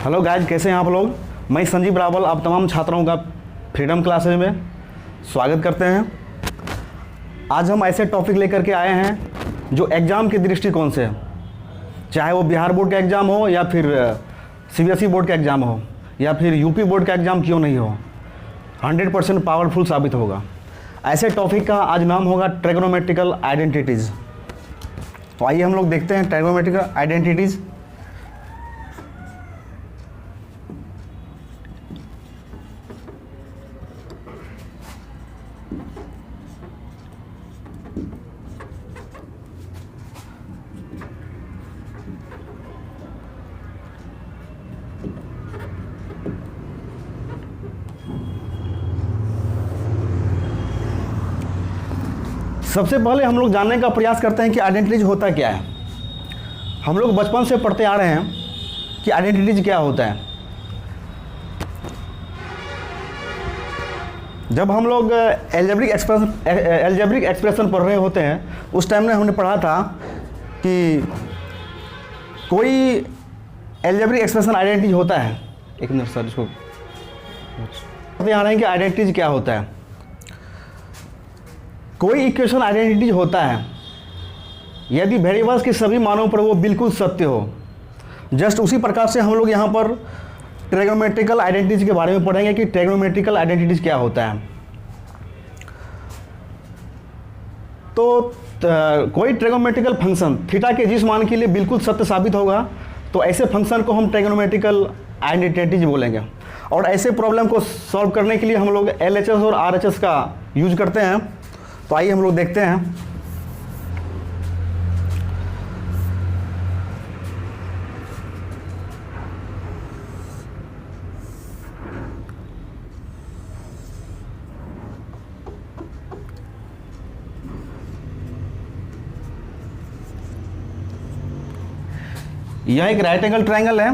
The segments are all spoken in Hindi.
हेलो गाइज, कैसे हैं आप लोग। मैं संजीव रावल आप तमाम छात्रों का फ्रीडम क्लासेज में स्वागत करते हैं। आज हम ऐसे टॉपिक लेकर के आए हैं जो एग्ज़ाम के दृष्टिकोण से, चाहे वो बिहार बोर्ड का एग्ज़ाम हो या फिर सीबीएसई बोर्ड का एग्ज़ाम हो या फिर यूपी बोर्ड का एग्ज़ाम क्यों नहीं हो, 100% पावरफुल साबित होगा। ऐसे टॉपिक का आज नाम होगा ट्रिग्नोमेट्रिकल आइडेंटिटीज़। तो आइए हम लोग देखते हैं ट्रिग्नोमेट्रिकल आइडेंटिटीज़। सबसे पहले हम लोग जानने का प्रयास करते हैं कि आइडेंटिटीज होता क्या है। हम लोग बचपन से पढ़ते आ रहे हैं कि आइडेंटिटीज क्या होता है। जब हम लोग एल्जेब्रिक एक्सप्रेशन पढ़ रहे होते हैं उस टाइम में हमने पढ़ा था कि कोई एल्जेब्रिक एक्सप्रेशन आइडेंटिटीज होता है। एक मिनट सर, इसको पढ़ते आ रहे हैं कि आइडेंटिटीज क्या होता है। कोई इक्वेशन आइडेंटिटी होता है यदि वेरिएबल्स के सभी मानों पर वो बिल्कुल सत्य हो। जस्ट उसी प्रकार से हम लोग यहाँ पर ट्रिग्नोमेट्रिकल आइडेंटिटीज के बारे में पढ़ेंगे कि ट्रिग्नोमेट्रिकल आइडेंटिटीज क्या होता है। तो कोई ट्रिग्नोमेट्रिकल फंक्शन थीटा के जिस मान के लिए बिल्कुल सत्य साबित होगा तो ऐसे फंक्शन को हम ट्रिग्नोमेट्रिकल आइडेंटिटीज बोलेंगे। और ऐसे प्रॉब्लम को सॉल्व करने के लिए हम लोग LHS और RHS का यूज करते हैं। तो आइए हम लोग देखते हैं। यह एक राइट एंगल ट्रायंगल है।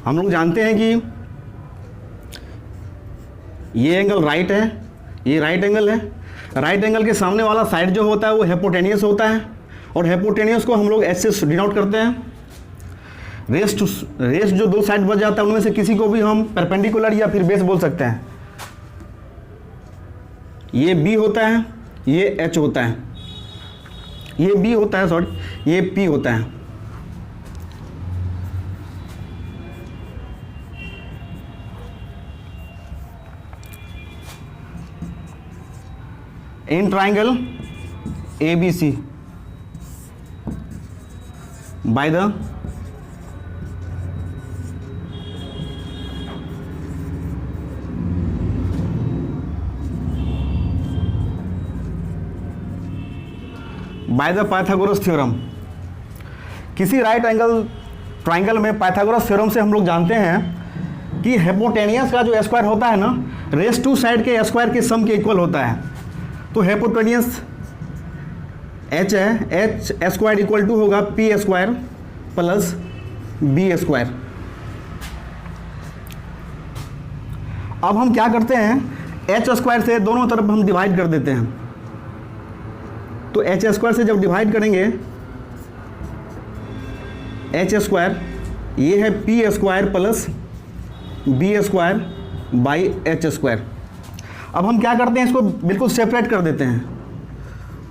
हम लोग जानते हैं कि ये एंगल राइट है, ये राइट एंगल है। राइट एंगल के सामने वाला साइड जो होता है वो हाइपोटेनियस होता है और हाइपोटेनियस को हम लोग एच से डिनोट करते हैं। रेस जो दो साइड बच जाता है उनमें से किसी को भी हम परपेंडिकुलर या फिर बेस बोल सकते हैं। ये B होता है, ये H होता है, ये B होता है, सॉरी ये P होता है। In triangle ABC by the Pythagoras theorem. किसी राइट एंगल ट्राइंगल में पाइथागोरस थ्योरम से हम लोग जानते हैं कि हाइपोटेनियस का जो स्क्वायर होता है ना, रेस टू साइड के स्क्वायर के सम के इक्वल होता है। तो हाइपोटेनियस H है, H स्क्वायर इक्वल टू होगा P square plus B square. अब हम क्या करते हैं, H स्क्वायर से दोनों तरफ हम डिवाइड कर देते हैं। तो H स्क्वायर से जब डिवाइड करेंगे H स्क्वायर, ये है P square plus B square by H square. अब हम क्या करते हैं, इसको बिल्कुल सेपरेट कर देते हैं।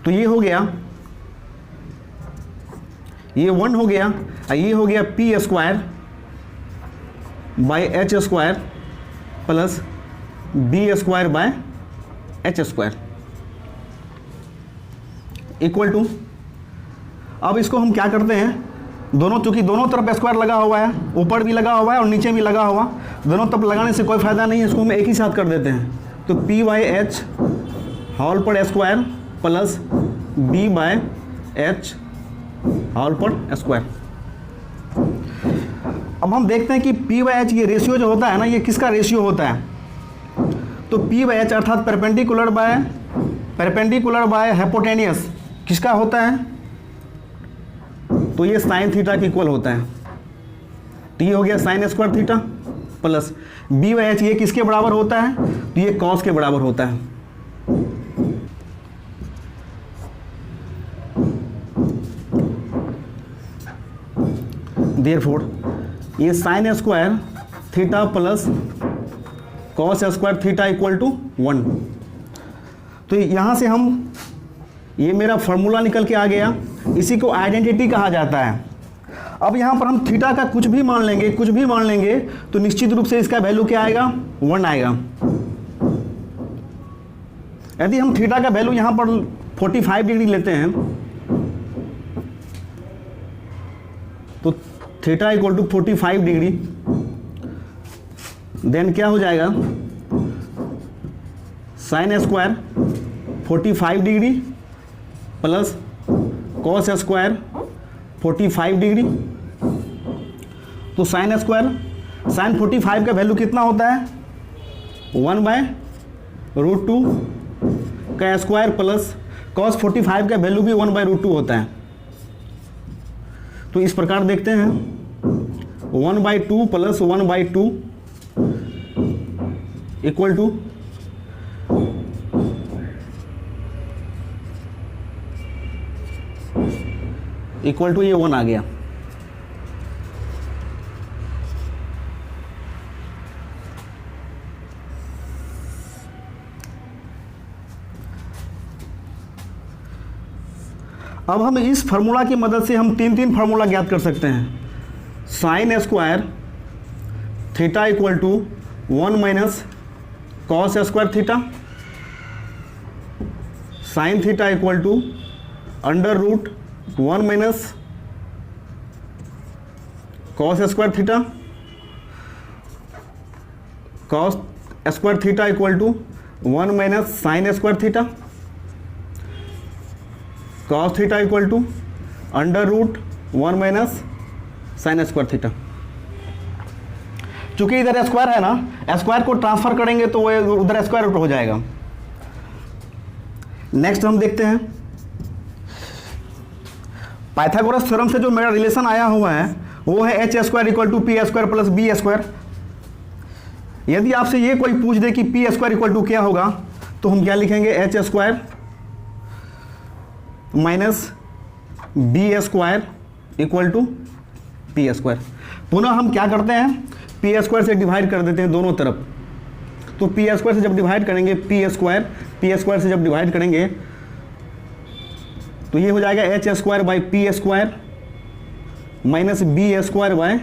तो ये हो गया, ये 1 हो गया, ये हो गया P square by H square plus B square by H square equal to. अब इसको हम क्या करते हैं, दोनों, चूंकि दोनों तरफ स्क्वायर लगा हुआ है, ऊपर भी लगा हुआ है और नीचे भी लगा हुआ, दोनों तरफ लगाने से कोई फायदा नहीं है, इसको हम एक ही साथ कर देते हैं। तो P बाई H होल पर square plus B by H whole पर स्क्वायर। अब हम देखते हैं कि P बाई H ये रेशियो जो होता है ना, ये किसका रेशियो होता है। तो P बाई H अर्थात परपेंडिकुलर बाय हाइपोटेनियस किसका होता है, तो ये साइन थीटा के इक्वल होता है। तो ये हो गया sign square theta plus B by H ये किसके बराबर होता है, तो ये कॉस के बराबर होता है। देयरफॉर ये sine square theta plus cos square theta equal to 1। तो यहाँ से हम, ये मेरा फॉर्मूला निकल के आ गया, इसी को आइडेंटिटी कहा जाता है। अब यहाँ पर हम थीटा का कुछ भी मान लेंगे तो निश्चित रूप से इसका वैल्यू क्या आएगा, 1 आएगा। यदि हम थीटा का वैल्यू यहाँ पर 45 डिग्री लेते हैं तो theta equal to 45 degree, then क्या हो जाएगा, sine square 45 degree plus cos square 45 degree. तो साइन स्क्वायर, साइन 45 का वैल्यू कितना होता है, 1/√2 का स्क्वायर प्लस कॉस 45 का वैल्यू भी 1/√2 होता है। तो इस प्रकार देखते हैं 1/2 प्लस 1/2 इक्वल टू ये 1 आ गया। अब हम इस फार्मूला की मदद से हम तीन फार्मूला ज्ञात कर सकते हैं। Sine square theta equal to 1 minus cos square theta, sine theta equal to √1 minus cos square theta, cos square theta equal to 1 minus sine square theta, cos theta equal to √1 minus sine square theta. चूंकि इधर स्क्वायर है ना, स्क्वायर को ट्रांसफर करेंगे तो वो उधर स्क्वायर रूट हो जाएगा। नेक्स्ट हम देखते हैं पाइथागोरस थ्योरम से जो मेरा रिलेशन आया हुआ है वो है h square equal to P square plus B square. यदि आपसे ये कोई पूछ दे कि पी स्क्वायर इक्वल टू क्या होगा तो हम क्या लिखेंगे, h square minus B square equal to P square. पुनः हम क्या करते हैं, पी स्क्वायर से डिवाइड कर देते हैं दोनों तरफ। तो पी स्क्वायर से जब डिवाइड करेंगे पी स्क्वायर से जब डिवाइड करेंगे तो ये हो जाएगा H square by P square minus B square by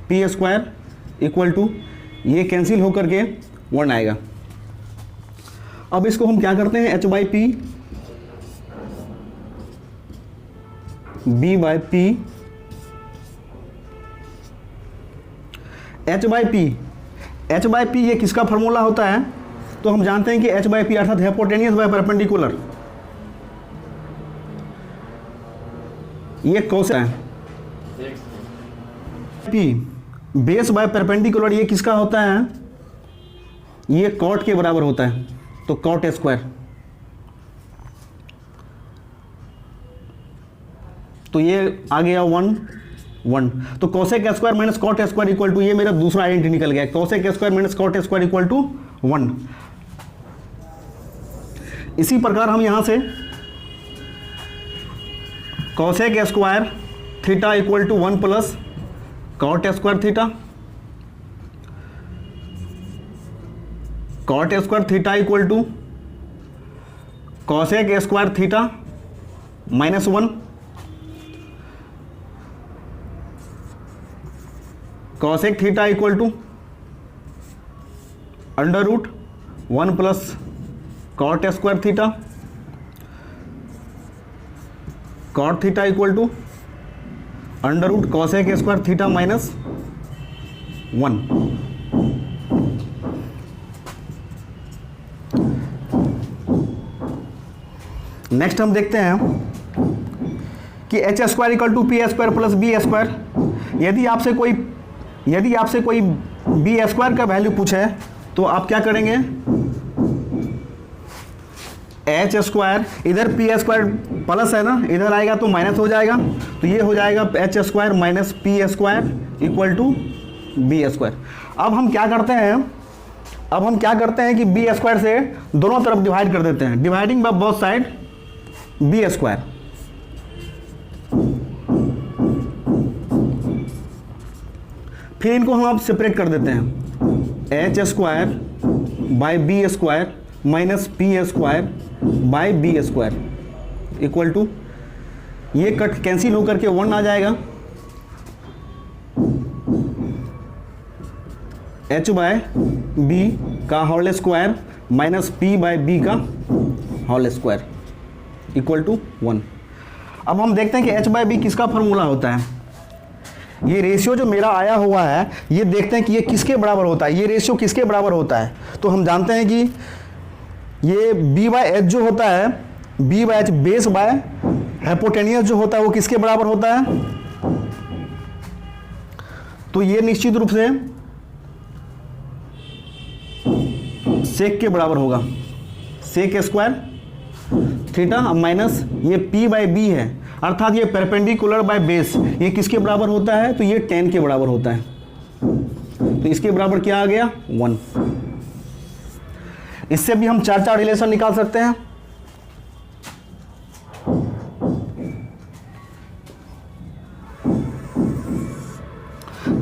P square equal to, ये कैंसिल होकर के 1 आएगा। अब इसको हम क्या करते हैं, H by P B by P, H by P ये किसका फॉर्मूला होता है, तो हम जानते हैं कि एच बाई पी अर्थात हाइपोटेनियस बाय परपेंडिकुलर, ये कौन है, पी बेस बाय परपेंडिकुलर ये किसका होता है, ये कॉट के बराबर होता है, तो कॉट स्क्वायर। तो ये आ गया 1 तो cosec square minus cot square equal to, ये मेरा दूसरा आइडेंटिटी निकल गया, cosec square minus cot square equal to 1। इसी प्रकार हम यहां से cosec square theta equal to 1 plus cot square theta, cot square theta equal to cosec square theta minus 1, cosec theta equal to √1 plus cot square theta, cot theta equal to √cosec square theta minus 1। Next हम देखते हैं कि H square equal to P square plus B square. यदि आपसे कोई बी स्क्वायर का वैल्यू पूछे तो आप क्या करेंगे, एच स्क्वायर, इधर पी स्क्वायर प्लस है ना, इधर आएगा तो माइनस हो जाएगा, तो ये हो जाएगा H square minus P square equal to B square. अब हम क्या करते हैं कि बी स्क्वायर से दोनों तरफ डिवाइड कर देते हैं, dividing by both side B square. फिर इनको हम आप सेपरेट कर देते हैं, H square by B square minus P square by B square equal to, ये कट कैंसिल होकर के 1 आ जाएगा, एच बाय बी का whole square minus P by B का होल स्क्वायर इक्वल टू 1। अब हम देखते हैं कि एच बाय बी किसका फॉर्मूला होता है। ये रेशियो जो मेरा आया हुआ है, ये देखते हैं कि ये किसके बराबर होता है, ये रेशियो किसके बराबर होता है। तो हम जानते हैं कि ये बी बाय एच जो होता है, B by H base by hypotenuse जो होता है वो किसके बराबर होता है। तो ये निश्चित रूप से सेक के बराबर होगा, सेक स्क्वायर थीटा माइनस ये p बाई बी है, अर्थात ये परपेंडिकुलर बाय बेस, ये किसके बराबर होता है, तो ये 10 के बराबर होता है। तो इसके बराबर क्या आ गया 1। इससे भी हम चार रिलेशन निकाल सकते हैं।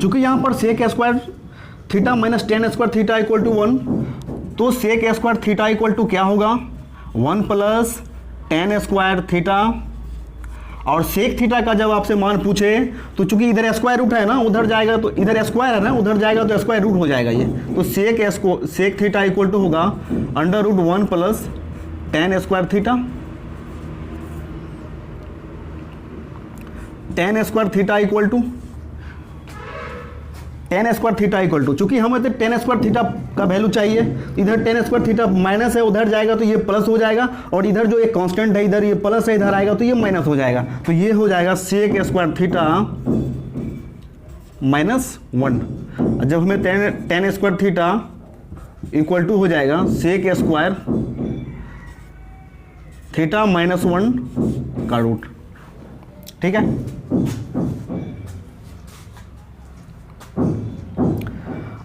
चूंकि यहां पर sec square theta minus 10 square theta equal to 1, तो sec square theta equal to क्या होगा 1 प्लस 10 स्क्वायर थीटा। और सेक थीटा का जब आपसे मान पूछे तो चूंकि इधर स्क्वायर रूट है ना, उधर जाएगा तो इधर स्क्वायर है ना, उधर जाएगा तो स्क्वायर रूट हो जाएगा ये। तो सेक थीटा इक्वल टू होगा under root 1 plus 10 square theta, 10 square theta equal to 10 square theta equal to, चूंकि हमें तो 10 स्क्वायर थीटा का वैल्यू चाहिए, इधर 10 स्क्वायर थीटा माइनस है, उधर जाएगा तो ये प्लस हो जाएगा, और इधर जो एक कांस्टेंट है इधर ये प्लस है, इधर आएगा तो ये माइनस हो जाएगा। तो ये हो जाएगा सेक स्क्वायर थीटा माइनस 1। जब हमें 10 स्क्वायर थीटा इक्वल टू हो जाएगा सेक स्क्वायर थीटा माइनस 1 का रूट। ठीक है,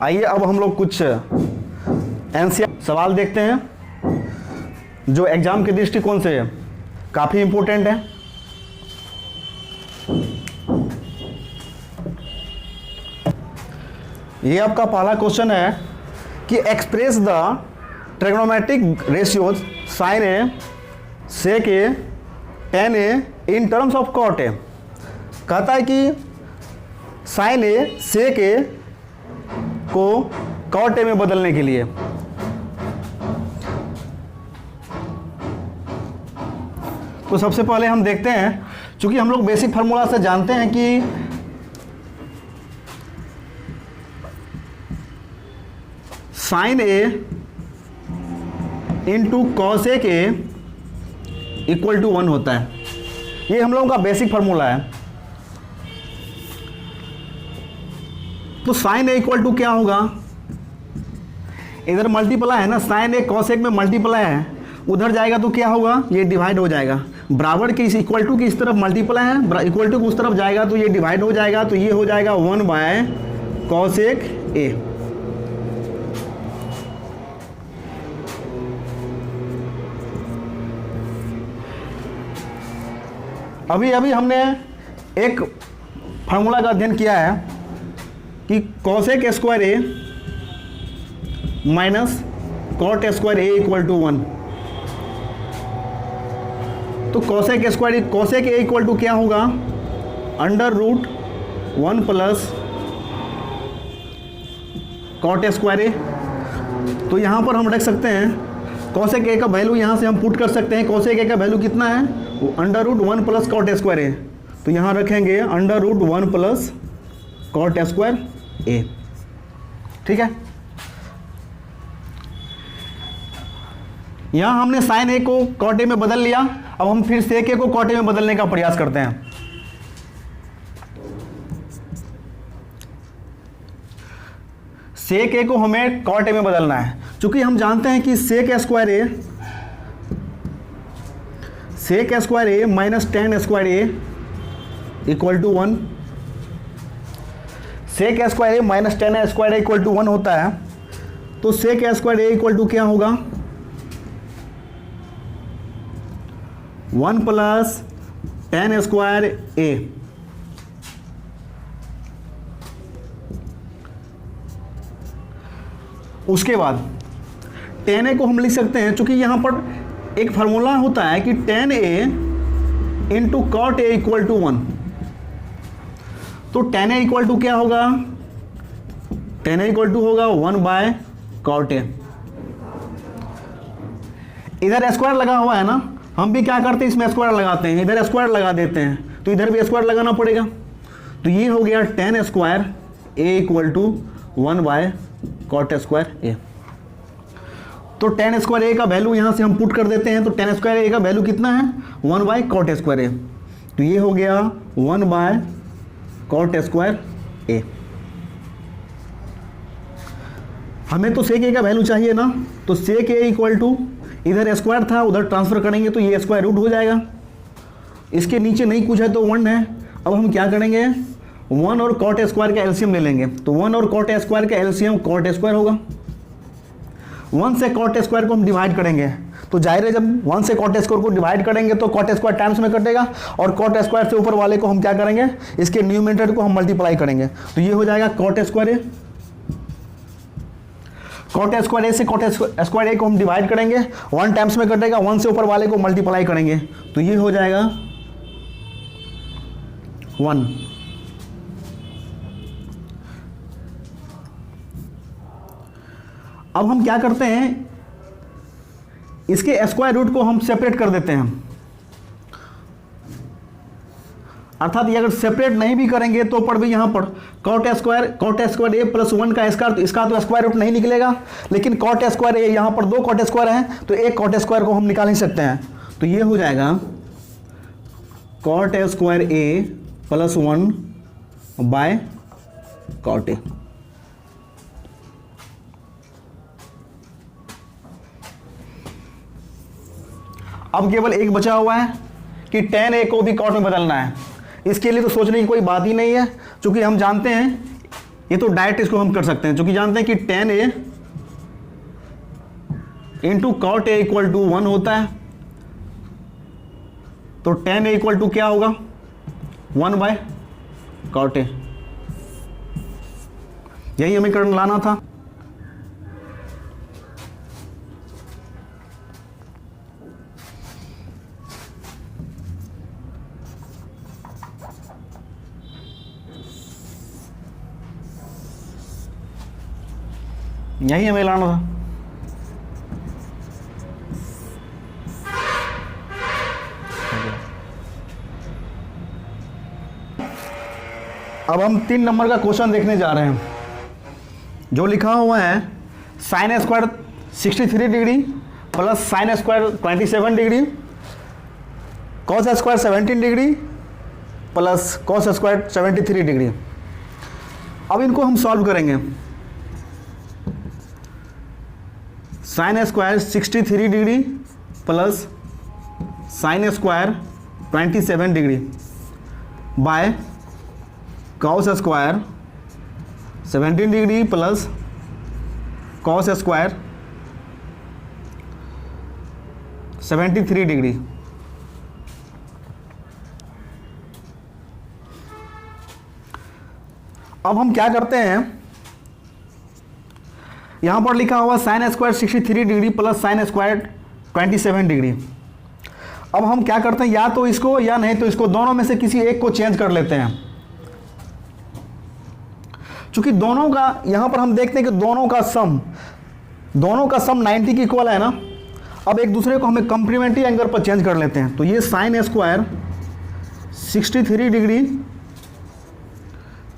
आइए अब हम लोग कुछ एनसीईआरटी सवाल देखते हैं जो एग्जाम के दृष्टिकोण से काफी इंपॉर्टेंट है। ये आपका पहला क्वेश्चन है कि express the trigonometric ratios sine A, sec A, tan A in terms of cot A. कहता है कि साइन ए सेक ए को कॉट ए में बदलने के लिए तो सबसे पहले हम देखते हैं, चूंकि हम लोग बेसिक फार्मूला से जानते हैं कि sine A into cosec A equal to 1 होता है। ये हम लोगों का बेसिक फार्मूला है। तो साइन ए इक्वल टू क्या होगा, इधर मल्टीप्लाई है ना, साइन ए कॉसेक में मल्टीप्लाई है, उधर जाएगा तो क्या होगा, ये डिवाइड हो जाएगा। बराबर के इस इक्वल टू की इस तरफ मल्टीप्लाई है, इक्वल टू उस तरफ जाएगा तो ये डिवाइड हो जाएगा। तो ये हो जाएगा 1 बाय कॉसेक ए। अभी अभी हमने एक फार्मूला का अध्ययन किया है कि cosec square A minus cot square A equal to 1। तो कॉसेक ए इक्वल टू क्या होगा, under root 1 plus cot square A. तो यहाँ पर हम रख सकते हैं कॉसेक ए का वैल्यू, यहाँ से हम पुट कर सकते हैं कॉसेक ए का वैल्यू कितना है, वो under root 1 plus cot square A. तो यहाँ रखेंगे under root 1 plus cot square A. ठीक है, यहां हमने साइन ए को कॉट ए में बदल लिया। अब हम फिर सेक ए को कॉट ए में बदलने का प्रयास करते हैं। सेक ए को हमें कॉट ए में बदलना है, क्योंकि हम जानते हैं कि sec square A minus 10 square A equal to 1। Sec square A minus 10 square A equal to 1 होता है। तो sec square A equal to क्या होगा, 1 प्लस 10 स्क्वायर ए। उसके बाद tan a को हम लिख सकते हैं, चूंकि यहाँ पर एक फार्मूला होता है कि tan a into cot a equal to 1। तो tan a इक्वल टू क्या होगा, tan a इक्वल टू होगा 1 बाय कॉट a। इधर स्क्वायर लगा हुआ है ना, हम भी क्या करते हैं इसमें स्क्वायर लगाते हैं, इधर स्क्वायर लगा देते हैं, तो इधर भी स्क्वायर लगाना पड़ेगा। तो ये हो गया tan square a equal to 1 by cot square a। तो tan स्क्वायर a का वैल्यू यहाँ से हम पुट कर देते हैं, तो tan स्क्वायर a का वैल्यू कितना है 1 बाय कॉट स्क्वायर a। तो ये हो गया 1 बाय कॉट स्क्वायर a। हमें तो सेक a का वैल्यू चाहिए ना, तो सेक a इक्वल टू इधर स्क्वायर था उधर ट्रांसफर करेंगे तो ये स्क्वायर रूट हो जाएगा, इसके नीचे नहीं कुछ है तो 1 है। अब हम क्या करेंगे 1 और कॉट स्क्वायर का एलसीएम ले लेंगे, तो 1 और कॉट स्क्वायर का एलसीएम कॉट स्क्वायर होगा। 1 से कॉट स्क्वायर को हम डिवाइड करेंगे, तो जाहिर है जब 1 से कॉट स्क्वायर को डिवाइड करेंगे तो कॉट स्क्वायर टाइम्स में कटेगा, और कॉट स्क्वायर से ऊपर वाले को हम क्या करेंगे, इसके न्यूमरेटर को हम मल्टीप्लाई करेंगे, तो ये हो जाएगा कॉट स्क्वायर ए। कॉट स्क्वायर ए से कॉट स्क्वायर ए को हम डिवाइड करेंगे, 1 टाइम्स में कटेगा, 1 से ऊपर वाले को मल्टीप्लाई करेंगे, तो ये हो जाएगा 1। अब हम क्या करते हैं, इसके स्क्वायर रूट को हम सेपरेट कर देते हैं, अर्थात ये अगर सेपरेट नहीं भी करेंगे तो पर भी यहाँ पर कॉट स्क्वायर ए प्लस 1 का स्क्वायर, तो इसका तो स्क्वायर रूट नहीं निकलेगा, लेकिन कॉट स्क्वायर ए यहाँ पर 2 कॉट स्क्वायर हैं तो एक कॉट स्क्वायर को हम निकाल नहीं सकते हैं, तो ये हो जाएगा cot square A plus 1 by cot A. अब केवल एक बचा हुआ है कि tan a को भी कॉट में बदलना है, इसके लिए तो सोचने की कोई बात ही नहीं है, क्योंकि हम जानते हैं ये तो डायरेक्ट इसको हम कर सकते हैं, क्योंकि जानते हैं कि tan a into cot a equal to 1 होता है, तो tan a इक्वल टू क्या होगा 1 बाय कॉट a। यही हमें करना लाना था। यही हमें लाना था। अब हम 3 नंबर का क्वेश्चन देखने जा रहे हैं, जो लिखा हुआ है sine square 63 degree plus sine square 27 degree, cos square 17 degree plus cos square 73 degree. अब इनको हम सॉल्व करेंगे। Sign square 63 degree plus sine square 27 degree by cos square 17 degree plus cos square 73 degree. अब हम क्या करते हैं, यहां पर लिखा हुआ sign square 63 degree plus sine square 27 degree. अब हम क्या करते हैं, या तो इसको या नहीं तो इसको, दोनों में से किसी एक को चेंज कर लेते हैं। चूंकि दोनों का यहां पर हम देखते हैं कि दोनों का सम 90 की इक्वल है ना। अब एक दूसरे को हमें कंप्लीमेंट्री एंगल पर चेंज कर लेते हैं, तो ये साइन स्क्वायर 63 डिग्री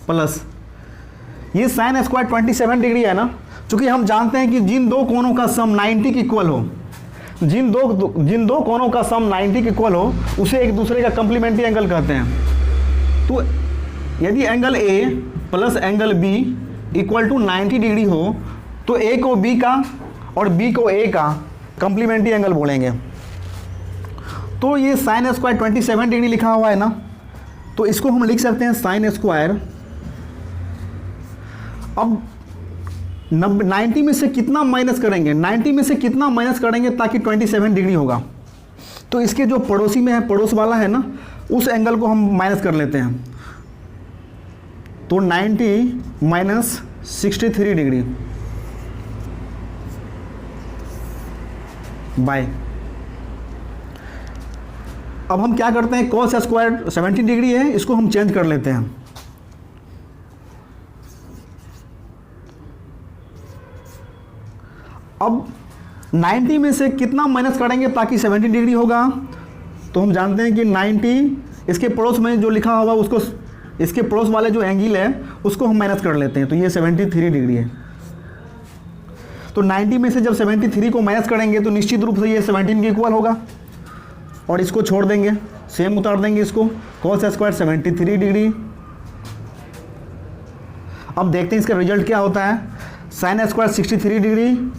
प्लस ये साइन स्क्वायर 27 डिग्री है ना। चूंकि हम जानते हैं कि जिन दो कोणों का सम 90 की इक्वल हो, जिन दो कोणों का सम 90 की इक्वल हो उसे एक दूसरे का कंप्लीमेंट्री एंगल कहते हैं। तो यदि angle A plus angle B equal to 90 degree हो तो ए को बी का और बी को ए का कंप्लीमेंट्री एंगल बोलेंगे। तो ये साइन स्क्वायर 27 डिग्री लिखा हुआ है ना, तो इसको हम लिख सकते हैं साइन स्क्वायर। अब 90 में से कितना माइनस करेंगे, 90 में से कितना माइनस करेंगे ताकि 27 डिग्री होगा। तो इसके जो पड़ोसी में है, पड़ोस वाला है ना, उस एंगल को हम माइनस कर लेते हैं। तो 90 माइनस 63 डिग्री बाय। अब हम क्या करते हैं, कॉस स्क्वायर 70 डिग्री है, इसको हम चेंज कर लेते हैं। अब 90 में से कितना माइनस करेंगे ताकि 70 डिग्री होगा, तो हम जानते हैं कि 90 इसके पड़ोस में जो लिखा होगा उसको, इसके पड़ोस वाले जो एंगल है उसको हम माइनस कर लेते हैं, तो ये 73 डिग्री है। तो 90 में से जब 73 को माइनस करेंगे तो निश्चित रूप से ये 17 के इक्वल होगा, और इसको छोड़ देंगे, सेम उतार देंगे इसको, कॉस स्क्वायर 73 डिग्री। अब देखते हैं इसका रिजल्ट क्या होता है, साइन स्क्वायर 63 डिग्री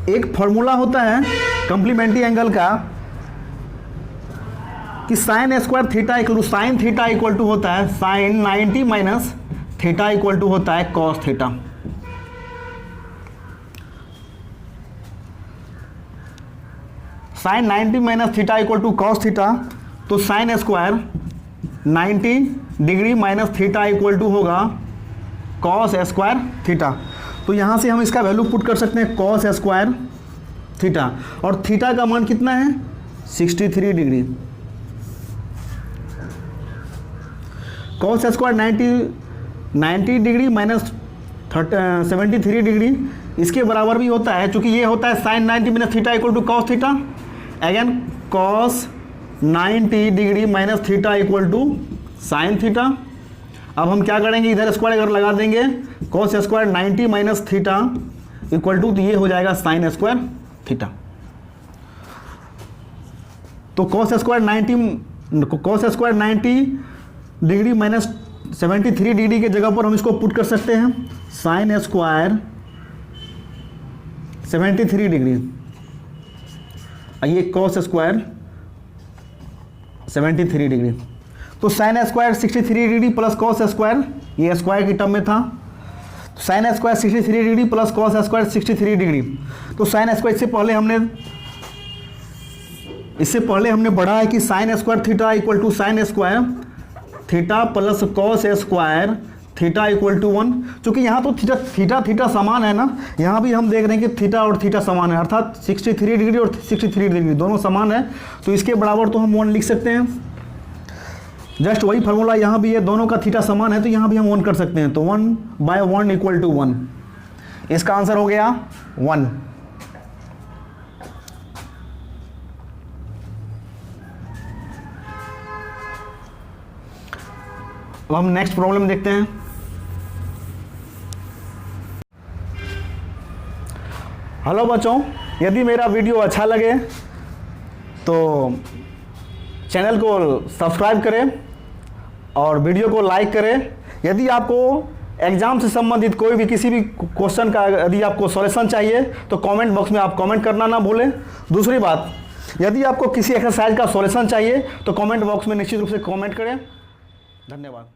एक फॉर्मूला होता है कॉम्प्लीमेंट्री एंगल का कि sine square theta equal to sine theta equal to होता है sine 90 minus theta equal to होता है cos theta. Sine 90 minus theta equal to cos theta, तो sine square 90 degree minus theta equal to होगा कॉस स्क्वायर थीटा। तो यहाँ से हम इसका वैल्यू पुट कर सकते हैं कॉस स्क्वायर थीटा, और थीटा का मान कितना है 63 degree. Cos square 90 degree minus 73 degree इसके बराबर भी होता है, चूंकि ये होता है sine 90 minus theta equal to cos theta. Again cos 90 degree minus theta equal to sine theta. अब हम क्या करेंगे, इधर स्क्वायर अगर लगा देंगे, cos square 90 minus theta equal to, तो ये हो जाएगा साइन स्क्वायर थीटा। तो cos square 90 degree minus 73 degree के जगह पर हम इसको पुट कर सकते हैं साइन स्क्वायर 73 डिग्री, ये कॉस स्क्वायर 73 डिग्री। तो sine square 63 degree plus cos square, ये स्क्वायर की टर्म में था, sine square 63 degree plus cos square 63 degree. तो साइन स्क्वायर इससे पहले हमने पढ़ा है कि sine square theta equal to sine square theta plus cos square theta equal to 1। चूँकि यहाँ तो थीटा समान है ना, यहाँ भी हम देख रहे हैं कि थीटा और थीटा समान है, अर्थात 63 डिग्री और 63 डिग्री दोनों समान है, तो इसके बराबर तो हम 1 लिख सकते हैं। जस्ट वही फार्मूला यहाँ भी है, दोनों का थीटा समान है तो यहाँ भी हम 1 कर सकते हैं, तो 1/1 इक्वल टू 1। इसका आंसर हो गया 1। अब हम नेक्स्ट प्रॉब्लम देखते हैं। हेलो बच्चों, यदि मेरा वीडियो अच्छा लगे तो चैनल को सब्सक्राइब करें और वीडियो को लाइक करें। यदि आपको एग्ज़ाम से संबंधित कोई भी किसी भी क्वेश्चन का यदि आपको सॉल्यूशन चाहिए तो कमेंट बॉक्स में आप कमेंट करना ना भूलें। दूसरी बात, यदि आपको किसी एक्सरसाइज का सॉल्यूशन चाहिए तो कमेंट बॉक्स में निश्चित रूप से कमेंट करें। धन्यवाद।